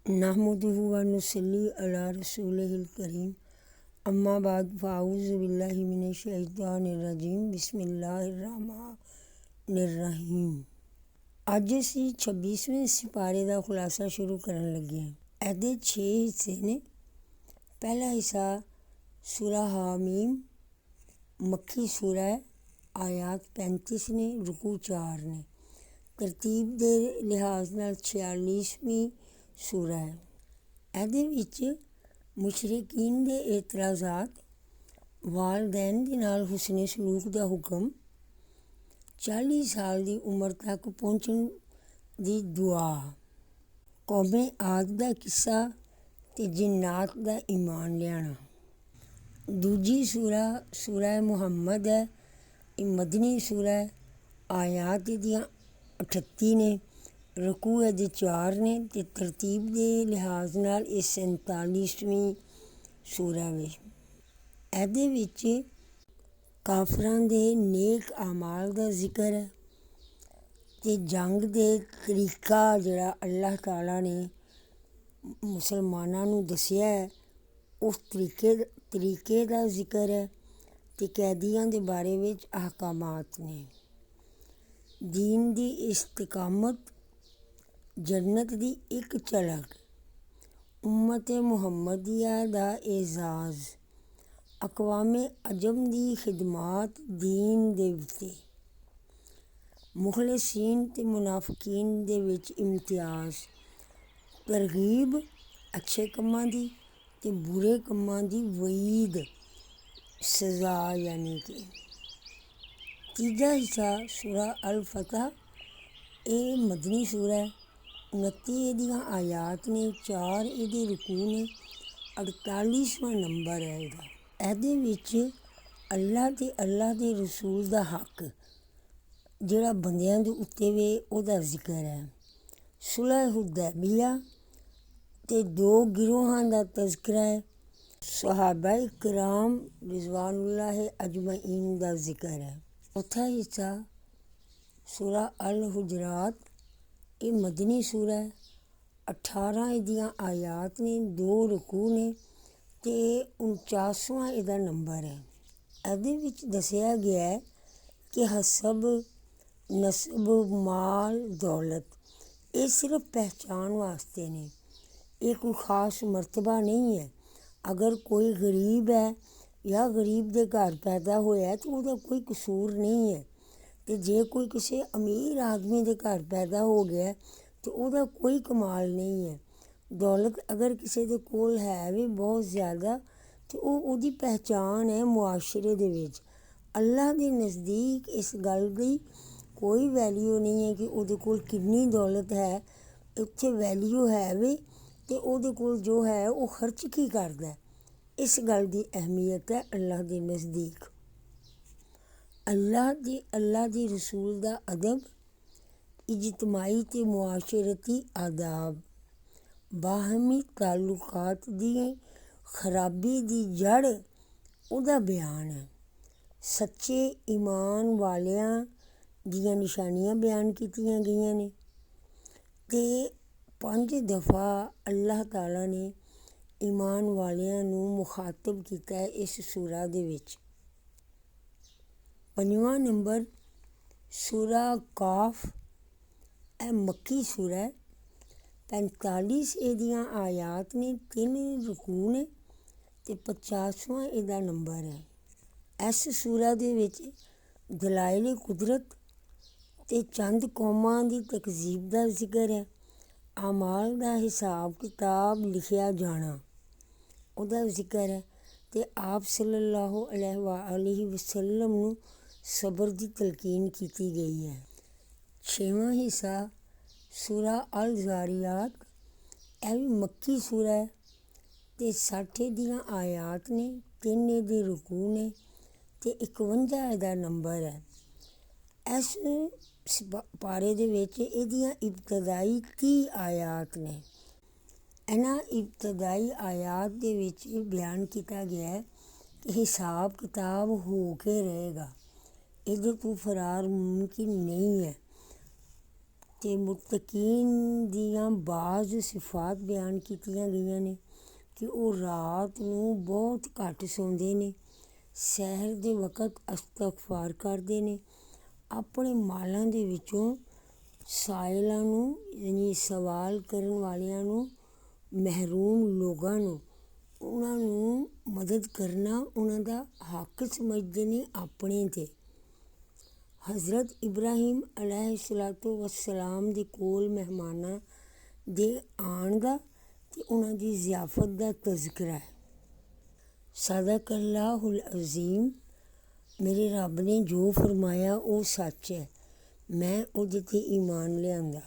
नहमदुहु व नुसल्ली अला रसूलिहिल करीम अम्मा बाद फ़ाऊज़ु बिल्लाहि मिनश शैतानिर रजीम बिस्मिल्लाहिर्रहमानिर्रहीम। ਅੱਜ ਅਸੀਂ 26ਵੇਂ ਸਿਪਾਰੇ ਦਾ ਖੁਲਾਸਾ ਸ਼ੁਰੂ ਕਰਨ ਲੱਗੇ ਹਾਂ। ਇਹਦੇ 6 ਹਿੱਸੇ ਨੇ। ਪਹਿਲਾ ਹਿੱਸਾ ਸੂਰਾ ਹਾਮੀਮ ਮੱਖੀ ਸੂਰਾ ਹੈ। ਆਇਤ 35 ਨੇ, ਰੁਕੂ 4 ਨੇ। ਤਰਤੀਬ ਦੇ ਲਿਹਾਜ਼ ਨਾਲ 46ਵੀਂ ਸੂਰਾ ਹੈ। ਇਹਦੇ ਵਿੱਚ ਮੁਸ਼ਰਿਕੀਨ ਦੇ ਇਤਰਾਜ਼ਾਤ, ਵਾਲਦੈਨ ਦੇ ਨਾਲ ਹੁਸਨੇ ਸਲੂਕ ਦਾ ਹੁਕਮ, 40 ਸਾਲ ਦੀ ਉਮਰ ਤੱਕ ਪਹੁੰਚਣ ਦੀ ਦੁਆ, ਕੌਮੇ ਆਦ ਦਾ ਕਿੱਸਾ ਅਤੇ ਜਿੰਨਾਤ ਦਾ ਈਮਾਨ ਲਿਆਣਾ। ਦੂਜੀ ਸੂਰਾ ਮੁਹੰਮਦ ਹੈ। ਇਹ ਮਦਨੀ ਸੂਰਾ ਹੈ। ਆਇਤ ਇਹਦੀਆਂ 38 ਨੇ, ਰਕੂ ਇਹਦੇ 4 ਨੇ ਅਤੇ ਤਰਤੀਬ ਦੇ ਲਿਹਾਜ਼ ਨਾਲ ਇਹ 47ਵੀਂ ਸੂਰਾ ਵੇ। ਇਹਦੇ ਵਿੱਚ ਕਾਫਰਾਂ ਦੇ ਨੇਕ ਆਮਾਲ ਦਾ ਜ਼ਿਕਰ ਹੈ ਅਤੇ ਜੰਗ ਦੇ ਤਰੀਕਾ ਜਿਹੜਾ ਅੱਲਾਹ ਤਾਲਾ ਨੇ ਮੁਸਲਮਾਨਾਂ ਨੂੰ ਦੱਸਿਆ ਹੈ ਉਸ ਤਰੀਕੇ ਦਾ ਜ਼ਿਕਰ ਹੈ ਅਤੇ ਕੈਦੀਆਂ ਦੇ ਬਾਰੇ ਵਿੱਚ ਅਹਕਾਮਾਤ ਨੇ। ਦੀਨ ਦੀ ਇਸਤਿਕਾਮਤ, ਜੰਨਤ ਦੀ ਇੱਕ ਝਲਕ, ਉਮਤ ਮੁਹੰਮਦੀਆ ਦਾ ਏਜ਼ਾਜ਼, ਅਕਵਾਮੇ ਅਜਮ ਦੀ ਖਿਦਮਾਤ ਦੀਨ ਦੇ ਉੱਤੇ, ਮੁਖਲਿਸੀਨ ਅਤੇ ਮੁਨਾਫਿਕੀਨ ਦੇ ਵਿੱਚ ਇਮਤਿਆਜ਼, ਤਰਗੀਬ ਅੱਛੇ ਕੰਮਾਂ ਦੀ ਅਤੇ ਬੁਰੇ ਕੰਮਾਂ ਦੀ ਵਈਦ, ਸਜ਼ਾ ਯਾਨੀ ਕਿ। ਤੀਜਾ ਹਿੱਸਾ ਸੂਰਾ ਅਲ ਫਤਹ, ਇਹ ਮਦਨੀ ਸੂਰਾ ਹੈ। 29 ਇਹਦੀਆਂ ਆਇਤ ਨੇ, 4 ਇਹਦੇ ਰਕੂ ਨੇ, 48ਵਾਂ ਨੰਬਰ ਹੈ ਇਹਦਾ। ਇਹਦੇ ਵਿੱਚ ਅੱਲਾਹ ਅਤੇ ਅੱਲਾਹ ਦੇ ਰਸੂਲ ਦਾ ਹੱਕ ਜਿਹੜਾ ਬੰਦਿਆਂ ਦੇ ਉੱਤੇ ਵੇ ਉਹਦਾ ਜ਼ਿਕਰ ਹੈ। ਸੁਲਹ ਹੁਦੈਬੀਆ ਅਤੇ 2 ਗਿਰੋਹਾਂ ਦਾ ਤਜ਼ਕਰਾ ਹੈ। ਸਹਾਬਾਏ ਕਿਰਾਮ ਰਿਜ਼ਵਾනුੱਲਾਹ ਅਜਮਈਨ ਦਾ ਜ਼ਿਕਰ ਹੈ। ਚੌਥਾ ਹਿੱਸਾ ਸੂਰਾ ਅਲ ਹੁਜਰਾਤ, ਇਹ ਮਦਨੀ ਸੂਰਾ ਹੈ। 18 ਇਹਦੀਆਂ ਆਇਤ ਨੇ, 2 ਰਕੂ ਨੇ ਅਤੇ 49ਵਾਂ ਇਹਦਾ ਨੰਬਰ ਹੈ। ਇਹਦੇ ਵਿੱਚ ਦੱਸਿਆ ਗਿਆ ਹੈ ਕਿ ਹਸਬ, ਨਸਬ, ਮਾਲ, ਦੌਲਤ ਇਹ ਸਿਰਫ ਪਹਿਚਾਣ ਵਾਸਤੇ ਨੇ, ਇਹ ਕੋਈ ਖ਼ਾਸ ਮਰਤਬਾ ਨਹੀਂ ਹੈ। ਅਗਰ ਕੋਈ ਗਰੀਬ ਹੈ ਜਾਂ ਗਰੀਬ ਦੇ ਘਰ ਪੈਦਾ ਹੋਇਆ ਤਾਂ ਉਹਦਾ ਕੋਈ ਕਸੂਰ ਨਹੀਂ ਹੈ, ਅਤੇ ਜੇ ਕੋਈ ਕਿਸੇ ਅਮੀਰ ਆਦਮੀ ਦੇ ਘਰ ਪੈਦਾ ਹੋ ਗਿਆ ਤਾਂ ਉਹਦਾ ਕੋਈ ਕਮਾਲ ਨਹੀਂ ਹੈ। ਦੌਲਤ ਅਗਰ ਕਿਸੇ ਦੇ ਕੋਲ ਹੈ ਵੀ ਬਹੁਤ ਜ਼ਿਆਦਾ ਤਾਂ ਉਹਦੀ ਪਹਿਚਾਣ ਹੈ ਮੁਆਸ਼ਰੇ ਦੇ ਵਿੱਚ। ਅੱਲਾਹ ਦੇ ਨਜ਼ਦੀਕ ਇਸ ਗੱਲ ਦੀ ਕੋਈ ਵੈਲਿਊ ਨਹੀਂ ਹੈ ਕਿ ਉਹਦੇ ਕੋਲ ਕਿੰਨੀ ਦੌਲਤ ਹੈ। ਉੱਥੇ ਵੈਲਿਊ ਹੈ ਵੀ ਅਤੇ ਉਹਦੇ ਕੋਲ ਜੋ ਹੈ ਉਹ ਖਰਚ ਕੀ ਕਰਦਾ, ਇਸ ਗੱਲ ਦੀ ਅਹਿਮੀਅਤ ਹੈ ਅੱਲਾਹ ਦੇ ਨਜ਼ਦੀਕ। ਅੱਲਾਹ ਦੀ ਰਸੂਲ ਦਾ ਅਦਬ, ਇਜਤਮਾਈ ਅਤੇ ਮੁਆਸ਼ਰਤੀ ਆਦਾਬ, ਬਾਹਮੀ ਤਾਲੁਕਾਤ ਦੀ ਖਰਾਬੀ ਦੀ ਜੜ੍ਹ ਉਹਦਾ ਬਿਆਨ ਹੈ। ਸੱਚੇ ਈਮਾਨ ਵਾਲਿਆਂ ਦੀਆਂ ਨਿਸ਼ਾਨੀਆਂ ਬਿਆਨ ਕੀਤੀਆਂ ਗਈਆਂ ਨੇ ਅਤੇ 5 ਦਫਾ ਅੱਲਾਹ ਤਾਲਾ ਨੇ ਈਮਾਨ ਵਾਲਿਆਂ ਨੂੰ ਮੁਖਾਤਬ ਕੀਤਾ ਹੈ ਇਸ ਸੂਰਾ ਦੇ ਵਿੱਚ। 5ਵਾਂ ਨੰਬਰ ਸੂਰਾ ਕਾਫ, ਇਹ ਮੱਕੀ ਸੂਰਾ ਹੈ। 45 ਇਹਦੀਆਂ ਆਇਤ ਨੇ, 3 ਰਕੂ ਨੇ ਅਤੇ 50ਵਾਂ ਇਹਦਾ ਨੰਬਰ ਹੈ। ਇਸ ਸੂਰਾ ਦੇ ਵਿੱਚ ਦਲਾਇਲ ਕੁਦਰਤ ਅਤੇ ਚੰਦ ਕੌਮਾਂ ਦੀ ਤਕਜ਼ੀਬ ਦਾ ਜ਼ਿਕਰ ਹੈ। ਆਮਾਲ ਦਾ ਹਿਸਾਬ ਕਿਤਾਬ ਲਿਖਿਆ ਜਾਣਾ ਉਹਦਾ ਜ਼ਿਕਰ ਹੈ ਅਤੇ ਆਪ ਸੱਲੱਲਾਹੁ ਅਲੈਹਿ ਵਸੱਲਮ ਨੂੰ ਸਬਰ ਦੀ ਤਲਕੀਨ ਕੀਤੀ ਗਈ ਹੈ। 6ਵਾਂ ਹਿੱਸਾ ਸੂਰਾ ਅਲ ਜ਼ਾਰੀਆਤ, ਇਹ ਵੀ ਮੱਕੀ ਸੂਰਾ ਹੈ ਅਤੇ 60 ਦੀਆਂ ਆਇਤ ਨੇ, 3 ਇਹਦੇ ਰਕੂ ਨੇ ਅਤੇ 51 ਇਹਦਾ ਨੰਬਰ ਹੈ। ਇਸ ਪਾਰੇ ਦੇ ਵਿੱਚ ਇਹਦੀਆਂ ਇਬਤਦਾਈ 30 ਆਇਤ ਨੇ। ਇਹਨਾਂ ਇਬਤਦਾਈ ਆਇਤ ਦੇ ਵਿੱਚ ਬਿਆਨ ਕੀਤਾ ਗਿਆ ਹੈ ਕਿ ਹਿਸਾਬ ਕਿਤਾਬ ਹੋ ਕੇ ਰਹੇਗਾ, ਇਹਦੇ ਤੋਂ ਫਰਾਰ ਮੁਮਕਿਨ ਨਹੀਂ ਹੈ। ਅਤੇ ਮੁਤਕੀਨ ਦੀਆਂ ਬਾਜ਼ ਸਿਫਾਤ ਬਿਆਨ ਕੀਤੀਆਂ ਗਈਆਂ ਨੇ ਕਿ ਉਹ ਰਾਤ ਨੂੰ ਬਹੁਤ ਘੱਟ ਸੌਂਦੇ ਨੇ, ਸਹਿਰ ਦੇ ਵਕਤ ਇਸਤਗਫਾਰ ਕਰਦੇ ਨੇ, ਆਪਣੇ ਮਾਲਾਂ ਦੇ ਵਿੱਚੋਂ ਸਾਇਲਾਂ ਨੂੰ ਯਾਨੀ ਸਵਾਲ ਕਰਨ ਵਾਲਿਆਂ ਨੂੰ, ਮਹਿਰੂਮ ਲੋਕਾਂ ਨੂੰ, ਉਹਨਾਂ ਨੂੰ ਮਦਦ ਕਰਨਾ ਉਹਨਾਂ ਦਾ ਹੱਕ ਸਮਝਦੇ ਨੇ ਆਪਣੇ 'ਤੇ। ਹਜ਼ਰਤ ਇਬਰਾਹੀਮ ਅਲੈਹਿਸਸਲਾਤੁ ਵਸਲਾਮ ਦੇ ਕੋਲ ਮਹਿਮਾਨਾਂ ਦੇ ਆਉਣ ਦਾ ਅਤੇ ਉਹਨਾਂ ਦੀ ਜ਼ਿਆਫਤ ਦਾ ਤਜ਼ਕਰਾ ਹੈ। ਸਦਕੱਲਾਹੁਲ ਅਜ਼ੀਮ। ਮੇਰੇ ਰੱਬ ਨੇ ਜੋ ਫਰਮਾਇਆ ਉਹ ਸੱਚ ਹੈ, ਮੈਂ ਉਹਦੇ 'ਤੇ ਈਮਾਨ ਲਿਆਂਦਾ।